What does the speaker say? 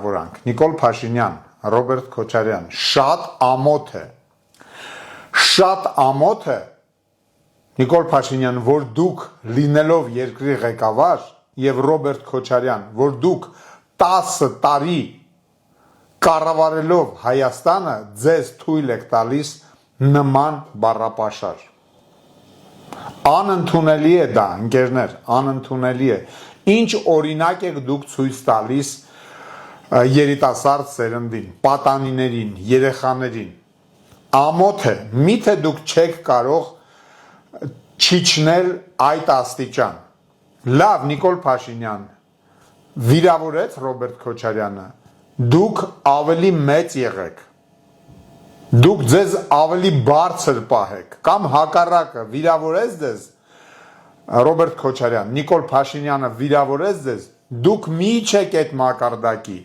վիրավորանք։ Նիկոլ Փաշինյան, Ռոբերտ Քոչարյան, շատ ամոթ է Նիկոլ Փաշինյան, որ դուք լինելով երկրի ղեկավար եւ Ռոբերտ Քոչարյան, որ դուք 10 տարի կառավարելով Հայաստանը ձեզ թույլ եք տալիս նման բառապաշար։ Անընդունելի է դա, ընկերներ, անընդունելի է։ Ինչ օրինակ եք դուք ցույց տալիս երիտասարդ սերնդին, պատանիներին, երեխաներին։ Ամոթ է, միթե դուք չեք կարող չիջնել այդ աստիճան։ Լավ, Նիկոլ Փաշինյան վիրավորեց Ռոբերտ Քոչարյանը, դուք ավելի մեծ եղեք, դուք ձեզ ավելի բարձր պահեք, կամ հակառակը վիրավորեց ձեզ Ռոբերտ Քոչարյան, Նիկոլ Փաշինյանը վիրավորեց ձեզ, դուք մի իջեք այդ մակարդակի,